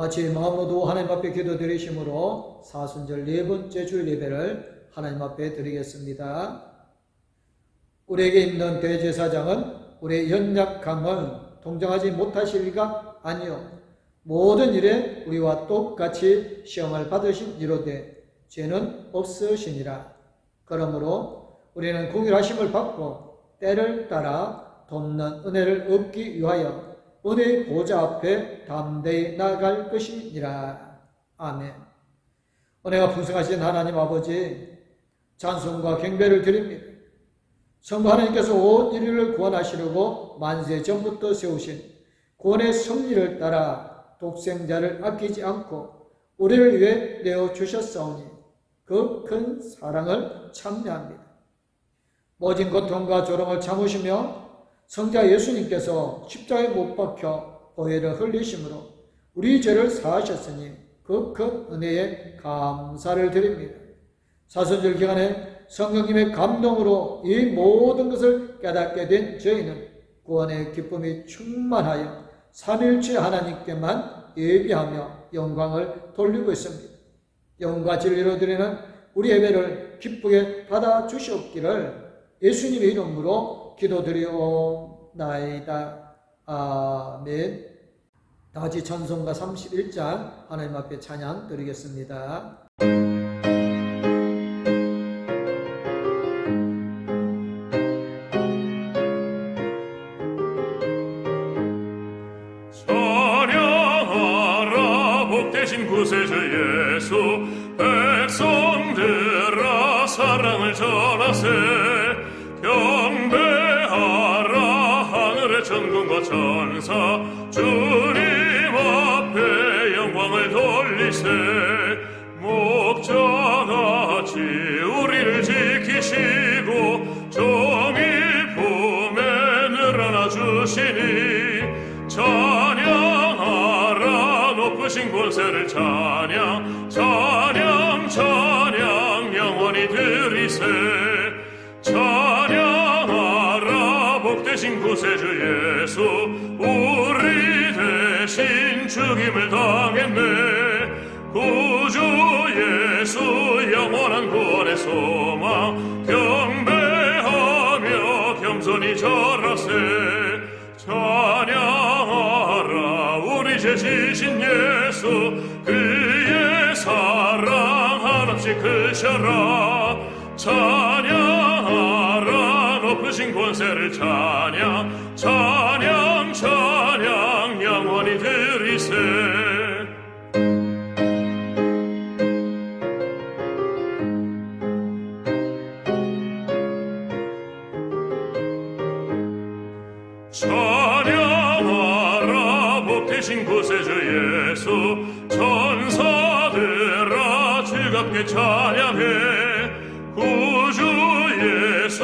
같이 마음으로 하나님 앞에 기도드리심으로 사순절 네 번째 주일 예배를 하나님 앞에 드리겠습니다. 우리에게 있는 대제사장은 우리의 연약함을 동정하지 못하실 리가 아니요 모든 일에 우리와 똑같이 시험을 받으신 이로되 죄는 없으시니라. 그러므로 우리는 공의하심을 받고 때를 따라 돕는 은혜를 얻기 위하여 은혜의 보좌 앞에 담대히 나아갈 것이니라. 아멘. 은혜가 풍성하신 하나님 아버지, 찬송과 경배를 드립니다. 성부 하나님께서 온 인류를 구원하시려고 만세 전부터 세우신 구원의 섭리를 따라 독생자를 아끼지 않고 우리를 위해 내어주셨사오니 그 큰 사랑을 참여합니다. 모진 고통과 조롱을 참으시며 성자 예수님께서 십자가에 못 박혀 보혈을 흘리심으로 우리 죄를 사하셨으니 그 큰 은혜에 감사를 드립니다. 사순절 기간에 성령님의 감동으로 이 모든 것을 깨닫게 된 저희는 구원의 기쁨이 충만하여 삼일째 하나님께만 예비하며 영광을 돌리고 있습니다. 영과 진리로 드리는 우리 예배를 기쁘게 받아주시옵기를 예수님의 이름으로 기도드리옵나이다. 아멘. 다같이 찬송가 31장 하나님 앞에 찬양 드리겠습니다. 찬양하라 복되신 구세주 예수, 백성들아 사랑을 전하세. 경배하라 하늘의 천군과 천사, 주님 앞에 영광을 돌리세. 목자같이 우리를 지키시고 종이 품에 늘어나 주시니 찬양하라 높으신 권세를 찬양, 찬양 찬양 영원히 드리세. 찬양하라 복되신 구세주 예수, 우리 대신 죽임을 당했네. 구주 예수 영원한 구원의 소망, 경배하며 겸손히 절하세. 찬양하라 우리 죄 지신 예수, 그의 사랑 한없이 크셔라. 찬양하라 높으신 권세를 찬양, 찬양 찬양 영원히 드리세. 찬양하라 복되신 구세주 예수, 천사들아 즐겁게 찬양해. 구주 예수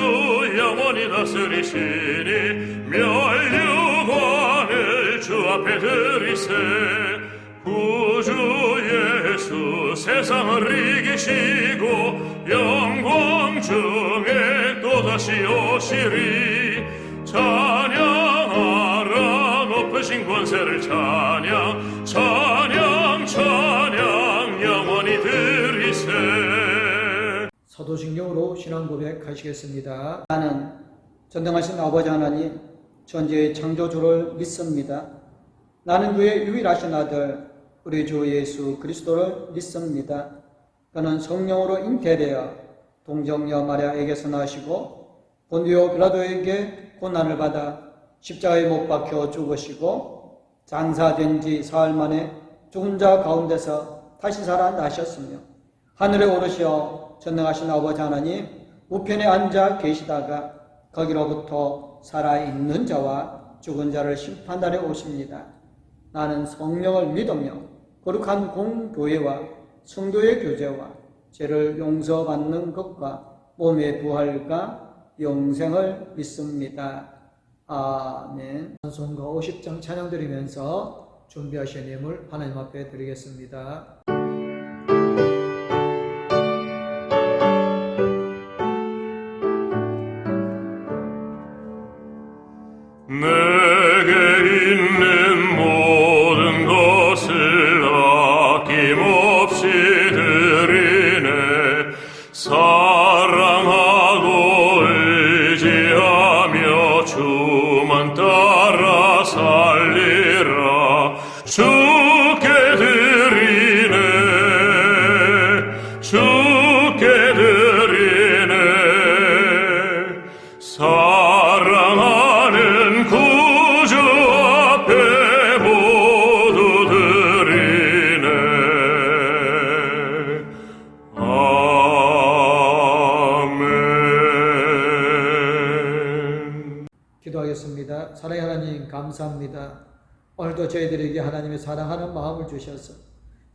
영원히 다스리시니 멸류관을 주 앞에 드리세. 구주 예수 세상을 이기시고 영광 중에 또다시 오시리. 찬양하라 높으신 권세를 찬양, 찬양 찬양 영원히 드리세. 사도신경으로 신앙 고백하시겠습니다. 나는 전능하신 아버지 하나님 전지의 창조주를 믿습니다. 나는 그의 유일하신 아들 우리 주 예수 그리스도를 믿습니다. 그는 성령으로 잉태되어 동정녀 마리아에게서 나시고 본디오 빌라도에게 고난을 받아 십자가에 못 박혀 죽으시고 장사된 지 사흘 만에 죽은 자 가운데서 다시 살아나셨으며 하늘에 오르시어 전능하신 아버지 하나님 우편에 앉아 계시다가 거기로부터 살아있는 자와 죽은 자를 심판하러 오십니다. 나는 성령을 믿으며 거룩한 공교회와 성도의 교제와 죄를 용서받는 것과 몸의 부활과 영생을 믿습니다. 아멘. 찬송가 50장 찬양 드리면서 준비하신 예물 하나님 앞에 드리겠습니다. 내게 있는 모든 것을 기도하겠습니다. 사랑의 하나님 감사합니다. 오늘도 저희들에게 하나님의 사랑하는 마음을 주셔서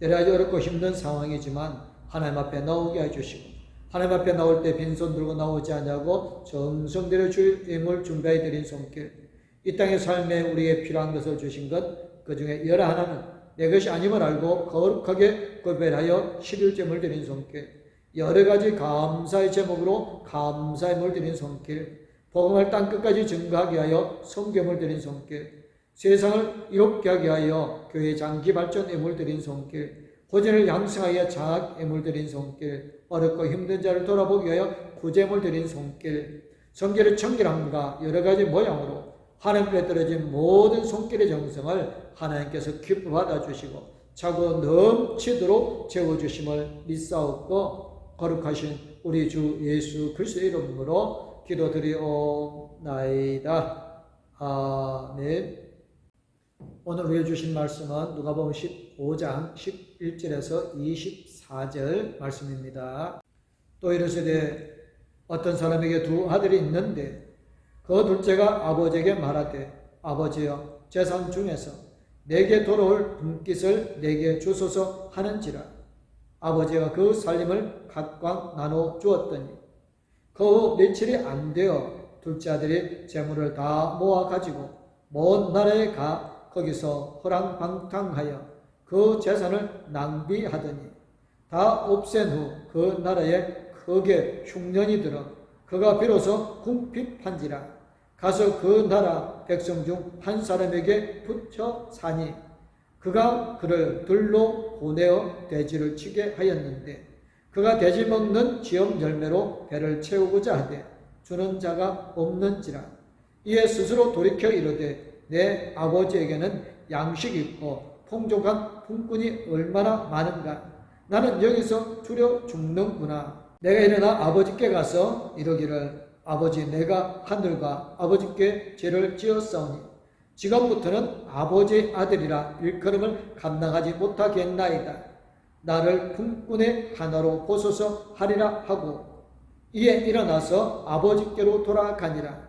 여러 가지 어렵고 힘든 상황이지만 하나님 앞에 나오게 해주시고 하나님 앞에 나올 때 빈손 들고 나오지 않냐고 정성대로 주임을 준비해 드린 손길, 이 땅의 삶에 우리에게 필요한 것을 주신 것, 그 중에 여러 하나는 내 것이 아님을 알고 거룩하게 구별하여 11점을 드린 손길, 여러 가지 감사의 제목으로 감사의 물 드린 손길, 복음을 땅끝까지 증거하게 하여 성경을 드린 손길, 세상을 이롭게 하게 하여 교회 장기 발전 애물 드린 손길, 호전을 양성하여 장학 애물 드린 손길, 어렵고 힘든 자를 돌아보게 하여 구제물 드린 손길, 성결의 청결함과 여러 가지 모양으로 하나님께 떨어진 모든 손길의 정성을 하나님께서 기뻐 받아주시고 차고 넘치도록 채워주심을 믿사옵고 거룩하신 우리 주 예수 그리스도의 이름으로 기도드리옵나이다. 아멘. 오늘 우리에게 주신 말씀은 누가복음 15장 11절에서 24절 말씀입니다. 또 이르시되 어떤 사람에게 두 아들이 있는데 그 둘째가 아버지에게 말하되 아버지여 재산 중에서 내게 돌아올 분깃을 내게 주소서 하는지라. 아버지가 그 살림을 각각 나눠 주었더니 그 며칠이 안 되어 둘째 아들이 재물을 다 모아 가지고 먼 나라에 가 거기서 허랑방탕하여 그 재산을 낭비하더니 다 없앤 후 그 나라에 크게 흉년이 들어 그가 비로소 궁핍한지라. 가서 그 나라 백성 중 한 사람에게 붙여 사니 그가 그를 들로 보내어 돼지를 치게 하였는데 그가 돼지 먹는 지엄 열매로 배를 채우고자 하되 주는 자가 없는지라. 이에 스스로 돌이켜 이르되 내 아버지에게는 양식이 있고 풍족한 품꾼이 얼마나 많은가. 나는 여기서 주려 죽는구나. 내가 일어나 아버지께 가서 이르기를 아버지 내가 하늘과 아버지께 죄를 지었사오니 지금부터는 아버지의 아들이라 일컬음을 감당하지 못하겠나이다. 나를 품꾼의 하나로 보소서 하리라 하고 이에 일어나서 아버지께로 돌아가니라.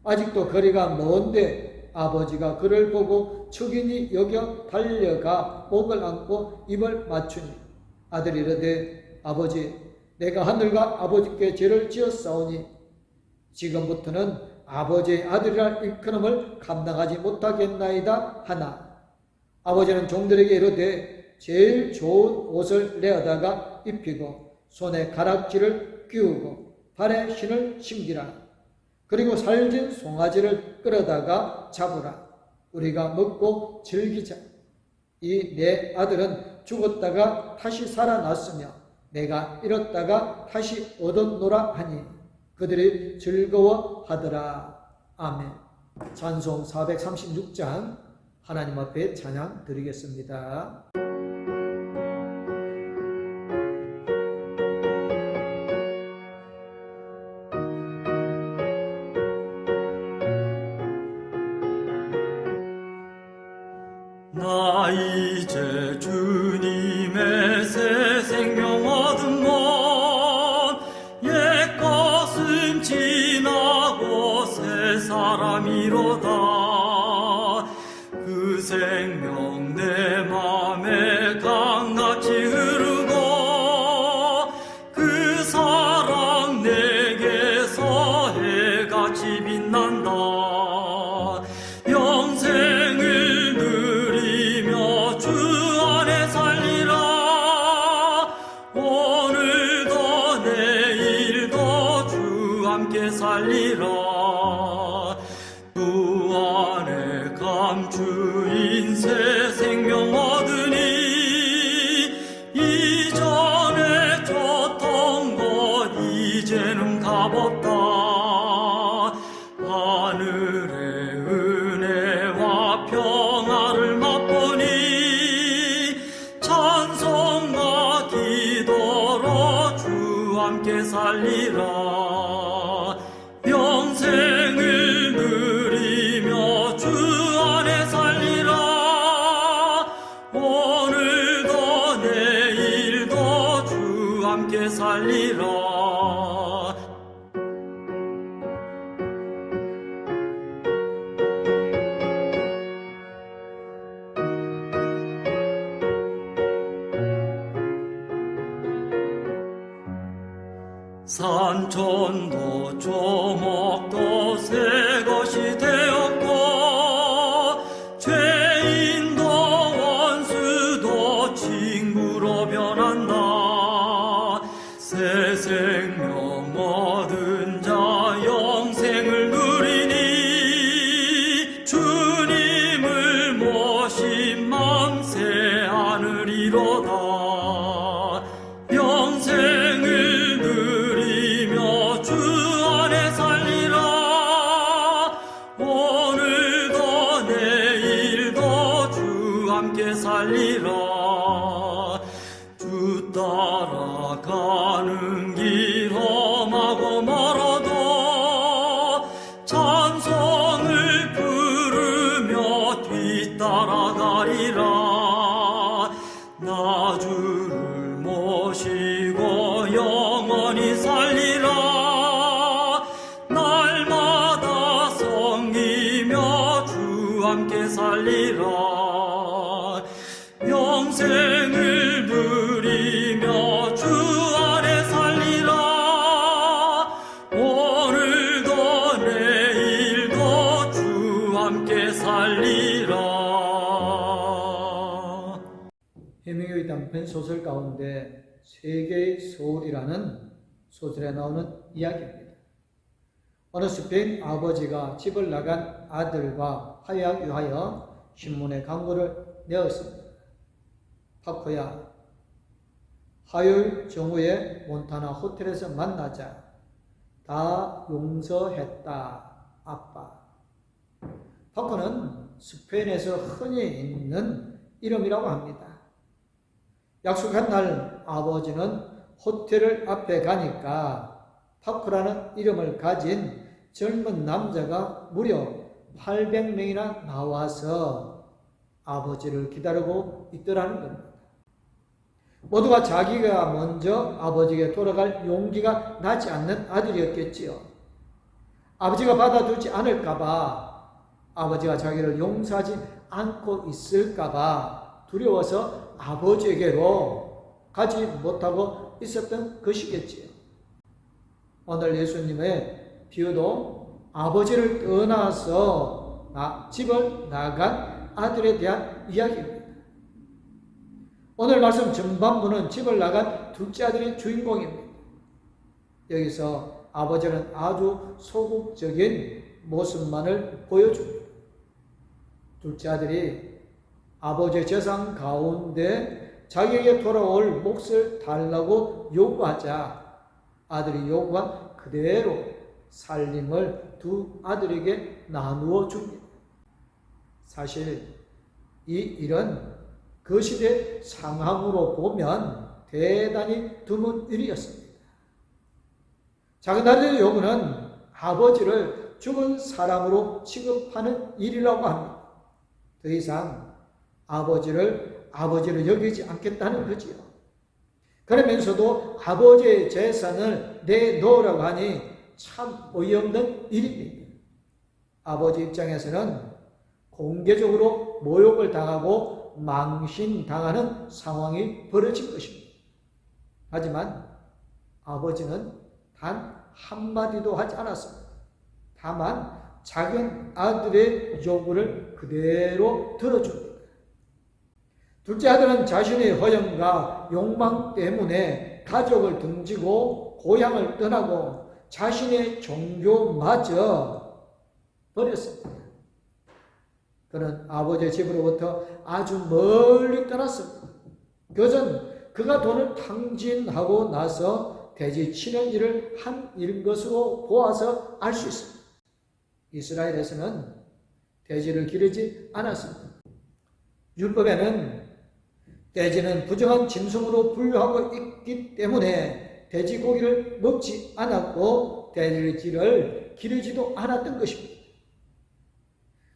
아직도 거리가 먼데 아버지가 그를 보고 측은히 여겨 달려가 목을 안고 입을 맞추니 아들이 이르되 아버지 내가 하늘과 아버지께 죄를 지었사오니 지금부터는 아버지의 아들이라 일컬음을 감당하지 못하겠나이다 하나 아버지는 종들에게 이르되 제일 좋은 옷을 내어다가 입히고 손에 가락지를 끼우고 발에 신을 신기라. 그리고 살진 송아지를 끌어다가 잡으라. 우리가 먹고 즐기자. 이 내 아들은 죽었다가 다시 살아났으며 내가 잃었다가 다시 얻었노라 하니 그들이 즐거워하더라. 아멘. 찬송 436장 하나님 앞에 찬양 드리겠습니다. 나 이제 주님의 새 생명 얻은 몸 옛것은 지나고 새 사람이로다. 그 생명 내 맘에 강같이 흐르고 그 사랑 내게서 해같이 빛난다. 영생을 누리며 주 안에 살리라. 오늘도 내일도 주 함께 살리라. 주 안에 감추인 새 생명 얻으니 이전에 줬던 것 이제는 값없다. 하늘의 은혜와 평화를 맛보니 찬송과 기도로 주 함께 살리라. 영생을 누리며 주 안에 살리라. 오늘도 내일도 주 함께 살리라. 천도 조목도 새 것이 되었고 죄인도 원수도 친구로 변한다. 새 생명 얻은 자 영생을 누리니 주님을 모신 맘 새 하늘이로다. 영생을 누리며 주 안에 살리라. 오늘도 내일도 주 함께 살리라. 주 따라가는 길 험하고 멀어도 찬송을 부르며 뒤따라가리라. 나 주를 모시고 영원히 살리라. 날마다 섬기며 주 함께 살리라. 영생을 누리며 주 안에 살리라. 오늘도 내일도 주 함께 살리라. 해밍웨이 단편 소설 가운데 세계의 서울이라는 소설에 나오는 이야기입니다. 어느 스페인 아버지가 집을 나간 아들과 화해하기 위하여 신문에 광고를 내었습니다. 파코야, 화요일 정오에 몬타나 호텔에서 만나자. 다 용서했다, 아빠. 파코는 스페인에서 흔히 있는 이름이라고 합니다. 약속한 날 아버지는 호텔을 앞에 가니까 파코라는 이름을 가진 젊은 남자가 무려 800명이나 나와서 아버지를 기다리고 있더라는 겁니다. 모두가 자기가 먼저 아버지에게 돌아갈 용기가 나지 않는 아들이었겠지요. 아버지가 받아주지 않을까봐, 아버지가 자기를 용서하지 않고 있을까봐 두려워서 아버지에게로 가지 못하고 있었던 것이겠지요. 오늘 예수님의 비유도 아버지를 떠나서 집을 나간 아들에 대한 이야기입니다. 오늘 말씀 전반부는 집을 나간 둘째 아들이 주인공입니다. 여기서 아버지는 아주 소극적인 모습만을 보여줍니다. 둘째 아들이 아버지의 재산 가운데 자기에게 돌아올 몫을 달라고 요구하자 아들이 요구한 그대로 살림을 두 아들에게 나누어 줍니다. 사실 이 일은 그 시대 상황으로 보면 대단히 드문 일이었습니다. 작은 아들의 요구는 아버지를 죽은 사람으로 취급하는 일이라고 합니다. 더 이상 아버지를 여기지 않겠다는 거지요. 그러면서도 아버지의 재산을 내놓으라고 하니 참 어이없는 일입니다. 아버지 입장에서는 공개적으로 모욕을 당하고 망신당하는 상황이 벌어진 것입니다. 하지만 아버지는 단 한마디도 하지 않았습니다. 다만 작은 아들의 요구를 그대로 들어줍니다. 둘째 아들은 자신의 허영과 욕망 때문에 가족을 등지고 고향을 떠나고 자신의 종교마저 버렸습니다. 그는 아버지의 집으로부터 아주 멀리 떠났습니다. 그것은 그가 돈을 탕진하고 나서 돼지 치는 일을 한 일인 것으로 보아서 알 수 있습니다. 이스라엘에서는 돼지를 기르지 않았습니다. 율법에는 돼지는 부정한 짐승으로 분류하고 있기 때문에 돼지고기를 먹지 않았고 돼지를 기르지도 않았던 것입니다.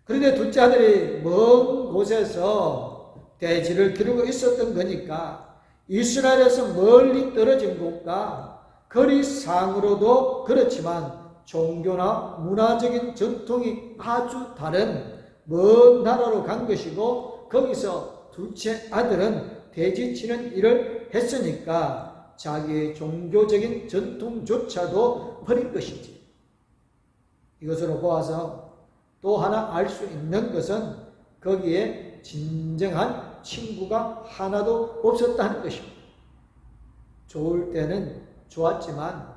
그런데 둘째 아들이 먼 곳에서 돼지를 기르고 있었던 거니까 이스라엘에서 멀리 떨어진 곳과 거리상으로도 그렇지만 종교나 문화적인 전통이 아주 다른 먼 나라로 간 것이고 거기서 둘째 아들은 돼지 치는 일을 했으니까 자기의 종교적인 전통조차도 버린 것이지. 이것으로 보아서 또 하나 알 수 있는 것은 거기에 진정한 친구가 하나도 없었다는 것입니다. 좋을 때는 좋았지만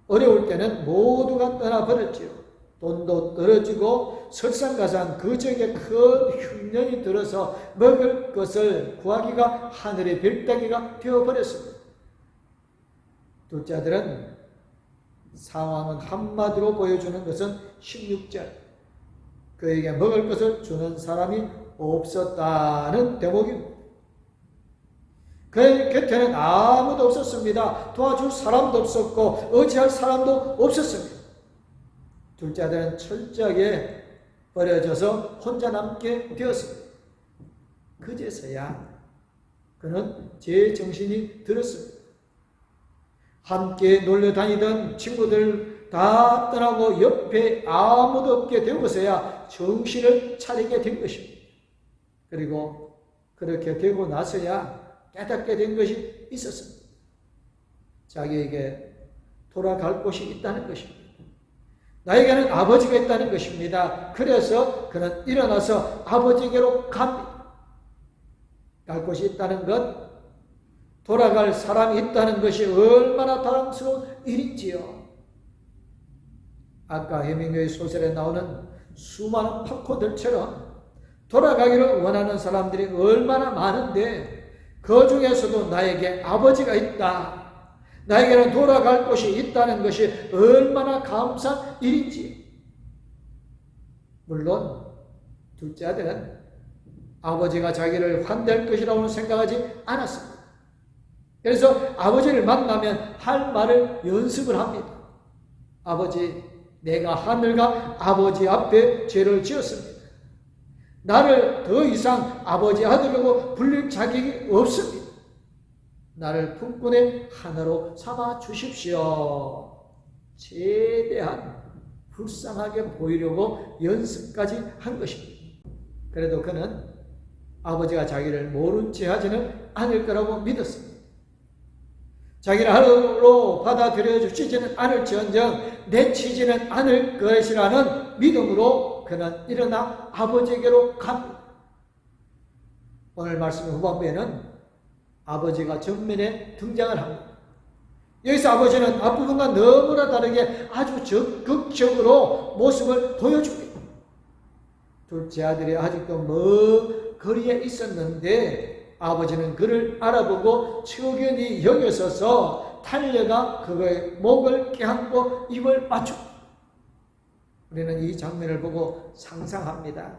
어려울 때는 모두가 떠나버렸지요. 돈도 떨어지고 설상가상 그저께 큰 흉년이 들어서 먹을 것을 구하기가 하늘의 별따기가 되어버렸습니다. 둘째 아들은 상황은 한마디로 보여주는 것은 16절. 그에게 먹을 것을 주는 사람이 없었다는 대목입니다. 그의 곁에는 아무도 없었습니다. 도와줄 사람도 없었고 의지할 사람도 없었습니다. 둘째 아들은 철저하게 버려져서 혼자 남게 되었습니다. 그제서야 그는 제정신이 들었습니다. 함께 놀러 다니던 친구들 다 떠나고 옆에 아무도 없게 되고서야 정신을 차리게 된 것입니다. 그리고 그렇게 되고 나서야 깨닫게 된 것이 있었습니다. 자기에게 돌아갈 곳이 있다는 것입니다. 나에게는 아버지가 있다는 것입니다. 그래서 그는 일어나서 아버지에게로 갑니다. 갈 곳이 있다는 것, 돌아갈 사람이 있다는 것이 얼마나 다랑스러운 일인지요. 아까 해밍웨이 소설에 나오는 수많은 파코들처럼 돌아가기를 원하는 사람들이 얼마나 많은데 그 중에서도 나에게 아버지가 있다, 나에게는 돌아갈 곳이 있다는 것이 얼마나 감사한 일인지. 물론 둘째 아들은 아버지가 자기를 환대할 것이라고는 생각하지 않았습니다. 그래서 아버지를 만나면 할 말을 연습을 합니다. 아버지, 내가 하늘과 아버지 앞에 죄를 지었습니다. 나를 더 이상 아버지 아들이라고 불릴 자격이 없습니다. 나를 품꾼의 하나로 삼아 주십시오. 최대한 불쌍하게 보이려고 연습까지 한 것입니다. 그래도 그는 아버지가 자기를 모른 채 하지는 않을 거라고 믿었습니다. 자기를 하루로 받아들여 주시지는 않을지언정 내치지는 않을 것이라는 믿음으로 그는 일어나 아버지에게로 갑니다. 오늘 말씀의 후반부에는 아버지가 전면에 등장을 합니다. 여기서 아버지는 앞부분과 너무나 다르게 아주 적극적으로 모습을 보여줍니다. 둘째 아들이 아직도 먼 거리에 있었는데 아버지는 그를 알아보고 척연히 여겨서서 달려가 그의 목을 껴안고 입을 맞춥니다. 우리는 이 장면을 보고 상상합니다.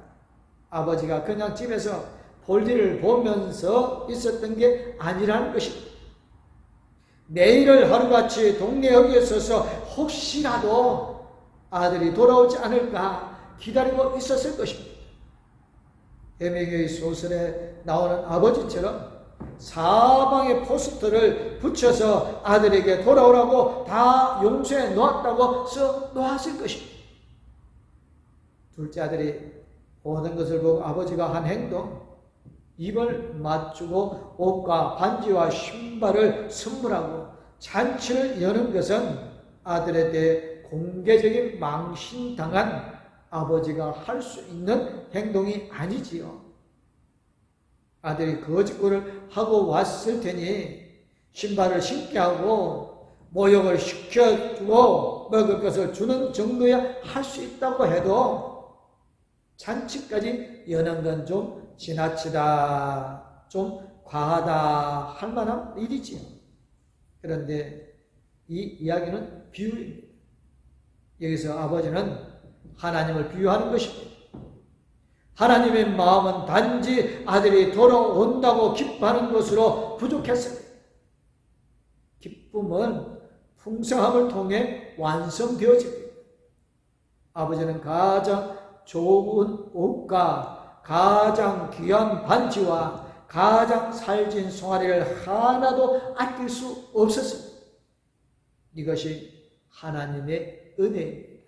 아버지가 그냥 집에서 볼일을 보면서 있었던 게 아니라는 것입니다. 내일을 하루같이 동네 여기에 서서 혹시라도 아들이 돌아오지 않을까 기다리고 있었을 것입니다. 해밍웨이 소설에 나오는 아버지처럼 사방에 포스터를 붙여서 아들에게 돌아오라고 다 용서해 놓았다고 써 놓았을 것입니다. 둘째 아들이 오는 것을 보고 아버지가 한 행동, 입을 맞추고 옷과 반지와 신발을 선물하고 잔치를 여는 것은 아들에 대해 공개적인 망신당한 아버지가 할 수 있는 행동이 아니지요. 아들이 거짓골을 하고 왔을 테니 신발을 신게 하고 모욕을 시켜주고 먹을 것을 주는 정도야 할 수 있다고 해도 잔치까지 여는 건 좀 지나치다, 좀 과하다 할 만한 일이지요. 그런데 이 이야기는 비유입니다. 여기서 아버지는 하나님을 비유하는 것입니다. 하나님의 마음은 단지 아들이 돌아온다고 기뻐하는 것으로 부족했습니다. 기쁨은 풍성함을 통해 완성되어집니다. 아버지는 가장 좋은 옷과 가장 귀한 반지와 가장 살진 송아리를 하나도 아낄 수 없었습니다. 이것이 하나님의 은혜입니다.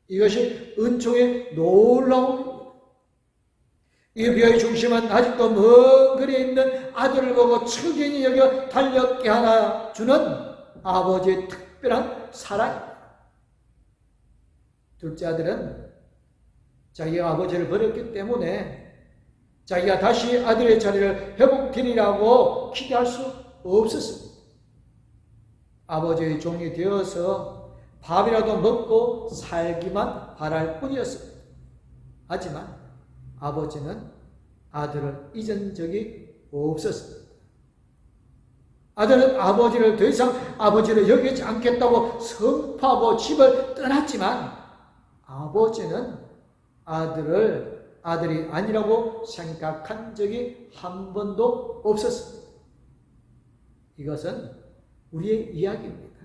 이것이 은총의 놀라움입니다. 이비의 중심은 아직도 먼 거리에 있는 아들을 보고 측은히 여겨 달렵게 하나 주는 아버지의 특별한 사랑입니다. 둘째 아들은 자기가 아버지를 버렸기 때문에 자기가 다시 아들의 자리를 회복되리라고 기대할 수 없었습니다. 아버지의 종이 되어서 밥이라도 먹고 살기만 바랄 뿐이었습니다. 하지만 아버지는 아들을 잊은 적이 없었습니다. 아들은 아버지를 더 이상 아버지를 여기지 않겠다고 선포하고 집을 떠났지만 아버지는 아들이 아니라고 생각한 적이 한 번도 없었습니다. 이것은 우리의 이야기입니다.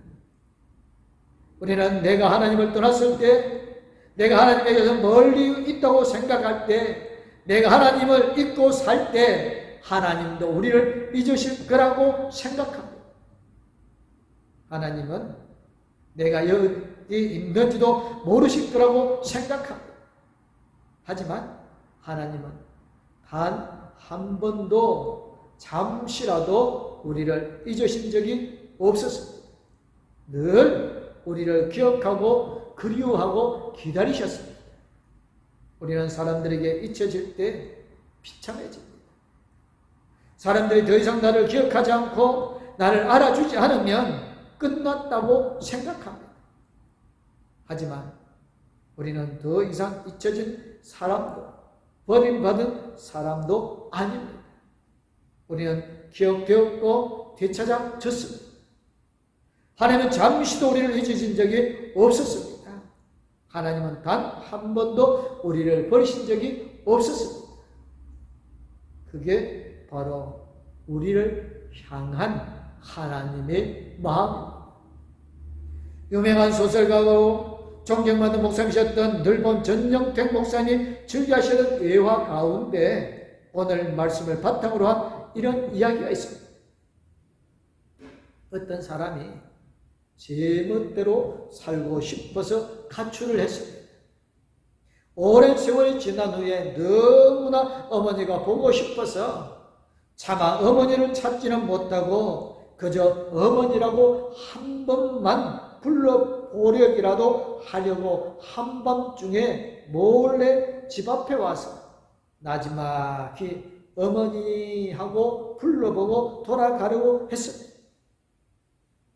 우리는 내가 하나님을 떠났을 때, 내가 하나님에게서 멀리 있다고 생각할 때, 내가 하나님을 잊고 살 때 하나님도 우리를 잊으실 거라고 생각합니다. 하나님은 내가 여기 있는지도 모르실 거라고 생각합니다. 하지만 하나님은 단 한 번도 잠시라도 우리를 잊으신 적이 없었습니다. 늘 우리를 기억하고 그리워하고 기다리셨습니다. 우리는 사람들에게 잊혀질 때 비참해집니다. 사람들이 더 이상 나를 기억하지 않고 나를 알아주지 않으면 끝났다고 생각합니다. 하지만 우리는 더 이상 잊혀진 사람도 버림받은 사람도 아닙니다. 우리는 기억되었고 되찾아졌습니다. 하나님은 잠시도 우리를 잊으신 적이 없었습니다. 하나님은 단 한 번도 우리를 버리신 적이 없었습니다. 그게 바로 우리를 향한 하나님의 마음입니다. 유명한 소설가고 존경받는 목사님이셨던 늘본 전영택 목사님 즐겨하시는 예화 가운데 오늘 말씀을 바탕으로 한 이런 이야기가 있습니다. 어떤 사람이 제 멋대로 살고 싶어서 가출을 했습니다. 오랜 세월이 지난 후에 너무나 어머니가 보고 싶어서 차마 어머니를 찾지는 못하고 그저 어머니라고 한 번만 불러보려기라도 하려고 한밤중에 몰래 집 앞에 와서 나지막히 어머니 하고 불러보고 돌아가려고 했습니다.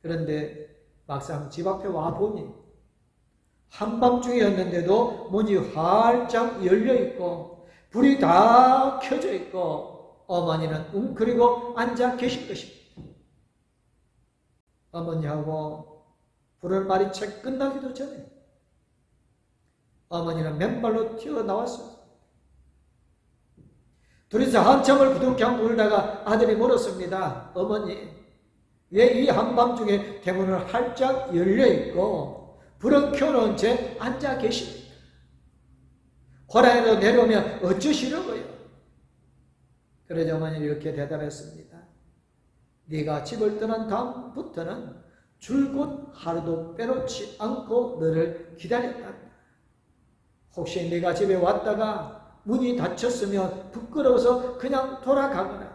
그런데 막상 집 앞에 와보니 한밤중이었는데도 문이 활짝 열려있고 불이 다 켜져 있고 어머니는 웅크리고 앉아 계신 것입니다. 어머니하고 불을 말이 채 끝나기도 전에 어머니는 맨발로 튀어나왔습니다. 둘이서 한참을 부둥켜 울다가 아들이 물었습니다. 어머니, 왜 이 한밤중에 대문을 활짝 열려있고 불은 켜놓은 채 앉아 계십니까? 호랑이로 내려오면 어쩌시려고요? 그러자 어머니는 이렇게 대답했습니다. 네가 집을 떠난 다음부터는 줄곧 하루도 빼놓지 않고 너를 기다렸다. 혹시 네가 집에 왔다가 문이 닫혔으면 부끄러워서 그냥 돌아가거나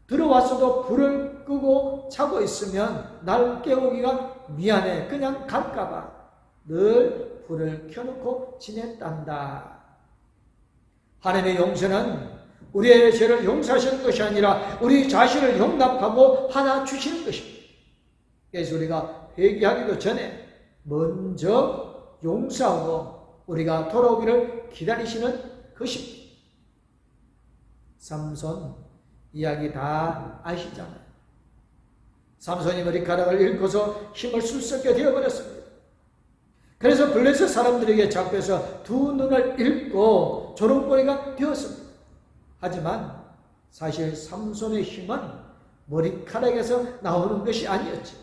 들어왔어도 불을 끄고 자고 있으면 날 깨우기가 미안해 그냥 갈까봐 늘 불을 켜놓고 지냈단다. 하나님의 용서는 우리의 죄를 용서하시는 것이 아니라 우리 자신을 용납하고 하나 주시는 것입니다. 그래서 우리가 회개하기도 전에 먼저 용서하고 우리가 돌아오기를 기다리시는 것입니다. 삼손 이야기 다 아시잖아요. 삼손이 머리카락을 잃고서 힘을 sul썩게 되어버렸습니다. 그래서 블레셋 사람들에게 잡혀서 두 눈을 잃고 조롱거리가 되었습니다. 하지만 사실 삼손의 힘은 머리카락에서 나오는 것이 아니었죠.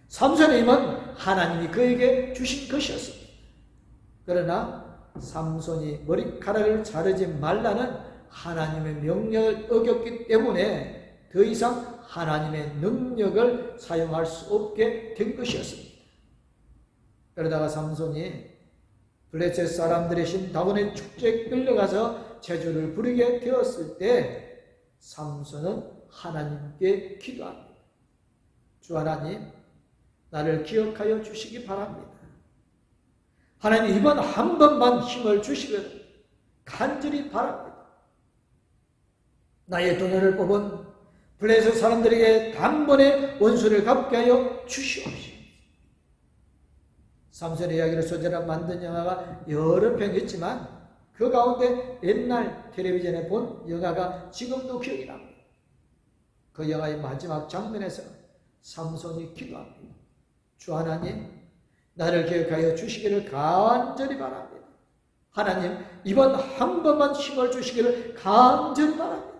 삼손의 힘은 하나님이 그에게 주신 것이었습니다. 그러나 삼손이 머리카락을 자르지 말라는 하나님의 명령을 어겼기 때문에 더 이상 하나님의 능력을 사용할 수 없게 된 것이었습니다. 그러다가 삼손이 블레셋 사람들의 신 다곤의 축제에 끌려가서 제주를 부리게 되었을 때 삼손은 하나님께 기도합니다. 주 하나님, 나를 기억하여 주시기 바랍니다. 하나님, 이번 한 번만 힘을 주시기를 간절히 바랍니다. 나의 두 눈을 뽑은 블레셋 사람들에게 단번에 원수를 갚게 하여 주시옵소서. 삼손의 이야기를 소재로 만든 영화가 여러 편 있지만 그 가운데 옛날 텔레비전에 본 영화가 지금도 기억이 납니다. 그 영화의 마지막 장면에서 삼손이 기도합니다. 주 하나님, 나를 기억하여 주시기를 간절히 바랍니다. 하나님, 이번 한 번만 힘을 주시기를 간절히 바랍니다.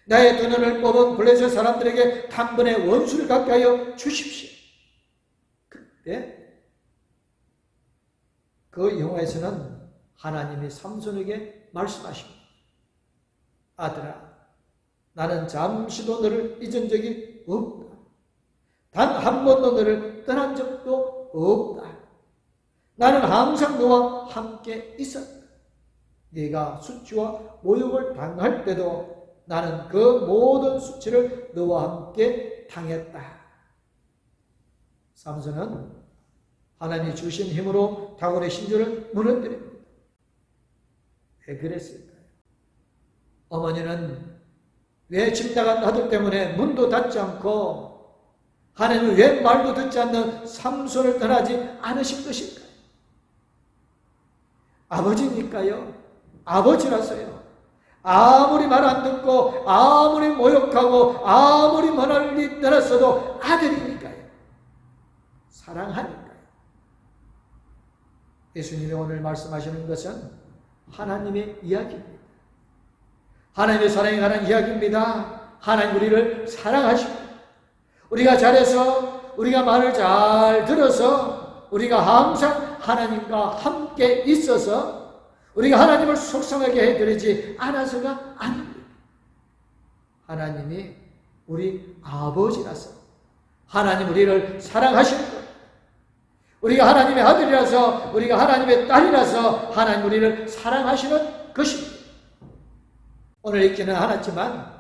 나의 두 눈을 뽑은 블레셋 사람들에게 단번에 원수를 갚게 하여 주십시오. 그때 그 영화에서는 하나님이 삼손에게 말씀하십니다. 아들아, 나는 잠시도 너를 잊은 적이 없다. 단 한 번도 너를 떠난 적도 없다. 나는 항상 너와 함께 있었다. 네가 수치와 모욕을 당할 때도 나는 그 모든 수치를 너와 함께 당했다. 삼손은 하나님이 주신 힘으로 다곤의 신주를 무너뜨립니다. 왜 그랬을까요? 어머니는 왜 집 나간 아들 때문에 문도 닫지 않고 하나님은 왜 말도 듣지 않는 삼손을 떠나지 않으신 것일까요? 아버지니까요. 아버지라서요. 아무리 말 안 듣고 아무리 모욕하고 아무리 멀리 떠났어도 아들이니까요. 사랑하니까요. 예수님이 오늘 말씀하시는 것은 하나님의 이야기입니다. 하나님의 사랑에 관한 이야기입니다. 하나님 우리를 사랑하십니다. 우리가 잘해서 우리가 말을 잘 들어서 우리가 항상 하나님과 함께 있어서 우리가 하나님을 속상하게 해드리지 않아서가 아닙니다. 하나님이 우리 아버지라서 하나님 우리를 사랑하시는 것, 우리가 하나님의 아들이라서 우리가 하나님의 딸이라서 하나님 우리를 사랑하시는 것입니다. 오늘 읽지는 않았지만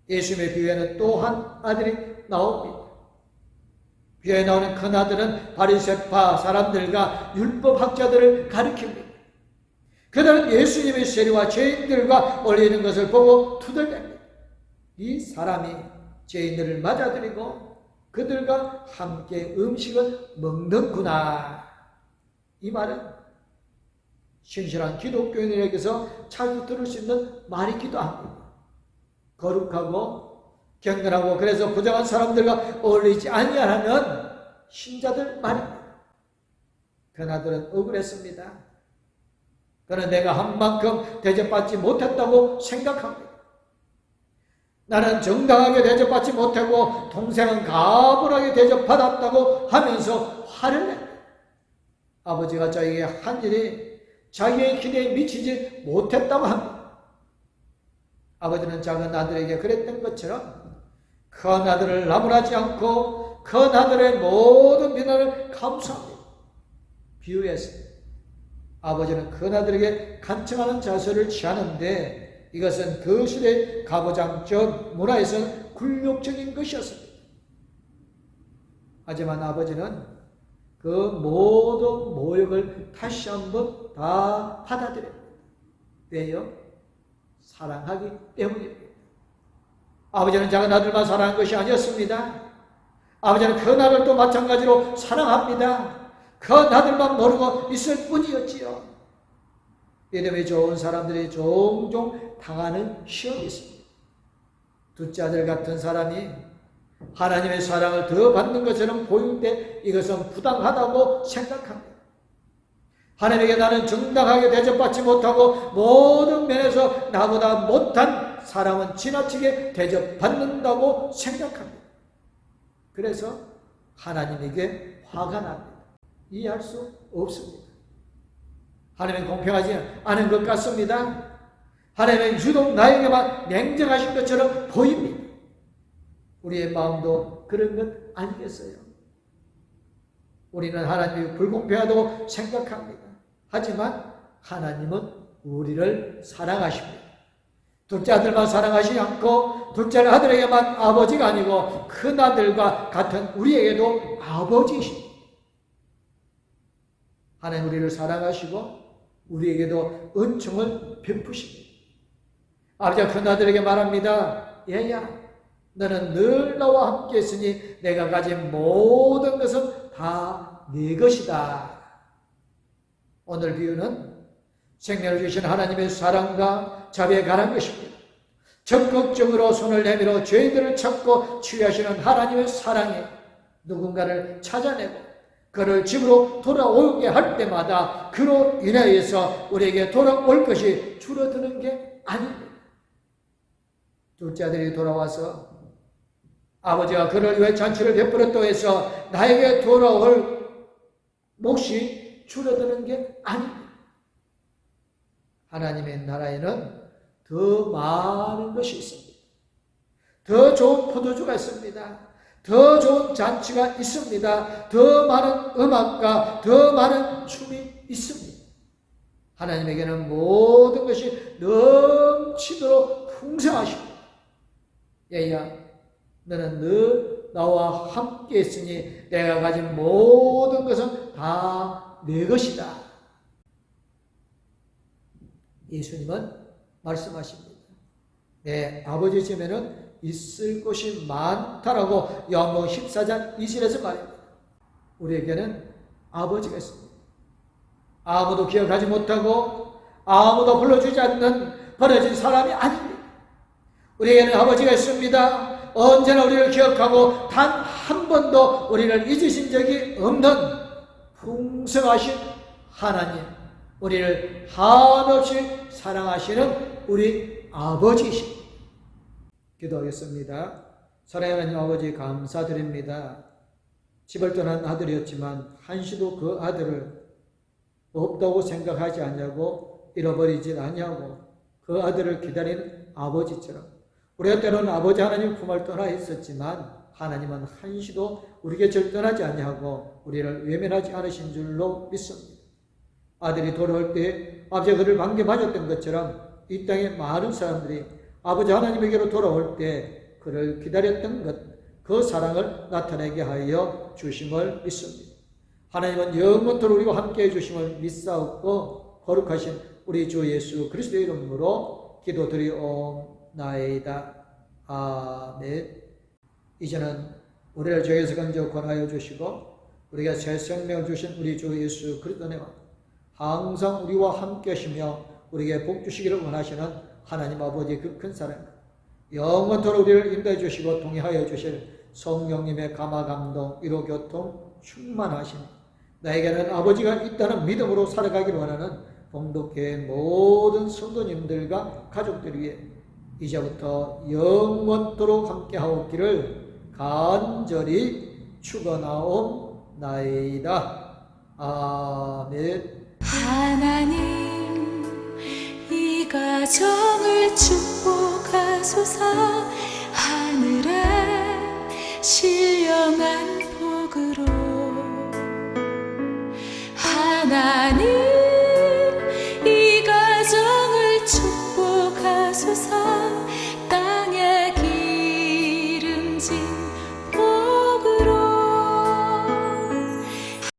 예수님의 비유에는 또 한 아들이 나옵니다. 비유에 나오는 큰 아들은 바리새파 사람들과 율법학자들을 가리킵니다. 그들은 예수님의 세리와 죄인들과 어울리는 것을 보고 투덜댑니다. 이 사람이 죄인들을 맞아들이고 그들과 함께 음식을 먹는구나. 이 말은 신실한 기독교인에게서 자주 들을 수 있는 말이기도 합니다. 거룩하고 경건하고 그래서 부정한 사람들과 어울리지 아니하는 신자들 말입니다. 그나들은 억울했습니다. 그는 내가 한 만큼 대접받지 못했다고 생각합니다. 나는 정당하게 대접받지 못하고 동생은 가불하게 대접받았다고 하면서 화를 냅니다. 아버지가 자기에게 한 일이 자기의 기대에 미치지 못했다고 합니다. 아버지는 작은 아들에게 그랬던 것처럼 큰 아들을 나무라지 않고 큰 아들의 모든 비난을 감수합니다. 비유해서 아버지는 큰 아들에게 간청하는 자세를 취하는데 이것은 그 시대의 가부장적 문화에서는 굴욕적인 것이었습니다. 하지만 아버지는 그 모든 모욕을 다시 한번 다 받아들입니다. 왜요? 사랑하기 때문입니다. 아버지는 작은 아들만 사랑한 것이 아니었습니다. 아버지는 큰 아들도 마찬가지로 사랑합니다. 큰 아들만 모르고 있을 뿐이었지요. 믿음이 좋은 사람들이 종종 당하는 시험이 있습니다. 둘째 아들 같은 사람이 하나님의 사랑을 더 받는 것처럼 보일 때 이것은 부당하다고 생각합니다. 하나님에게 나는 정당하게 대접받지 못하고 모든 면에서 나보다 못한 사람은 지나치게 대접받는다고 생각합니다. 그래서 하나님에게 화가 납니다. 이해할 수 없습니다. 하나님은 공평하지 않은 것 같습니다. 하나님은 유독 나에게만 냉정하신 것처럼 보입니다. 우리의 마음도 그런 것 아니겠어요? 우리는 하나님이 불공평하다고 생각합니다. 하지만 하나님은 우리를 사랑하십니다. 둘째 아들만 사랑하시지 않고 둘째 아들에게만 아버지가 아니고 큰 아들과 같은 우리에게도 아버지이십니다. 하나님 우리를 사랑하시고 우리에게도 은총을 베푸십니다. 아버지가 큰 아들에게 말합니다. 얘야, 너는 늘 나와 함께 있으니 내가 가진 모든 것은 다 네 것이다. 오늘 비유는 생명을 주신 하나님의 사랑과 자비에 관한 것입니다. 적극적으로 손을 내밀어 죄인들을 찾고 치유하시는 하나님의 사랑에 누군가를 찾아내고 그를 집으로 돌아오게 할 때마다 그로 인하여서 우리에게 돌아올 것이 줄어드는 게 아닙니다. 둘째 아들이 돌아와서 아버지가 그를 위해 잔치를 베풀었다고 해서 나에게 돌아올 몫이 줄어드는 게 아닙니다. 하나님의 나라에는 더 많은 것이 있습니다. 더 좋은 포도주가 있습니다. 더 좋은 잔치가 있습니다. 더 많은 음악과 더 많은 춤이 있습니다. 하나님에게는 모든 것이 넘치도록 풍성하십니다. 얘야, 너는 늘 나와 함께 있으니 내가 가진 모든 것은 다 내 것이다. 예수님은 말씀하십니다. 내 아버지 집에는 있을 곳이 많다라고 요한복음 14장 20절에서 말합니다. 우리에게는 아버지가 있습니다. 아무도 기억하지 못하고 아무도 불러주지 않는 버려진 사람이 아닙니다. 우리에게는 아버지가 있습니다. 언제나 우리를 기억하고 단 한 번도 우리를 잊으신 적이 없는 풍성하신 하나님, 우리를 한없이 사랑하시는 우리 아버지이십니다. 기도하겠습니다. 사랑하는 하나님 아버지 감사드립니다. 집을 떠난 아들이었지만 한시도 그 아들을 없다고 생각하지 않냐고 잃어버리지 않냐고 그 아들을 기다리는 아버지처럼 우리가 때로는 아버지 하나님 품을 떠나 있었지만 하나님은 한시도 우리 곁을 떠나지 않냐고 우리를 외면하지 않으신 줄로 믿습니다. 아들이 돌아올 때 아버지가 그를 반겨맞았던 것처럼 이 땅의 많은 사람들이 아버지 하나님에게로 돌아올 때 그를 기다렸던 것, 그 사랑을 나타내게 하여 주심을 믿습니다. 하나님은 영원토록 우리와 함께해 주심을 믿사옵고 거룩하신 우리 주 예수 그리스도의 이름으로 기도드리옵나이다. 아멘. 이제는 우리를 죄에서 건져 권하여 주시고 우리가 새 생명을 주신 우리 주 예수 그리스도님은 항상 우리와 함께 하시며 우리에게 복 주시기를 원하시는 하나님 아버지의 그 큰 사랑, 영원토록 우리를 인도해 주시고 동행하여 주실 성령님의 감화 감동 위로 교통 충만하심, 나에게는 아버지가 있다는 믿음으로 살아가기를 원하는 봉독회의 모든 성도님들과 가족들 위해 이제부터 영원토록 함께하옵기를 간절히 축원하옵나이다. 아멘. 하나님, 이 가정을 축복하소서. 하늘에 신령한 복으로 하나님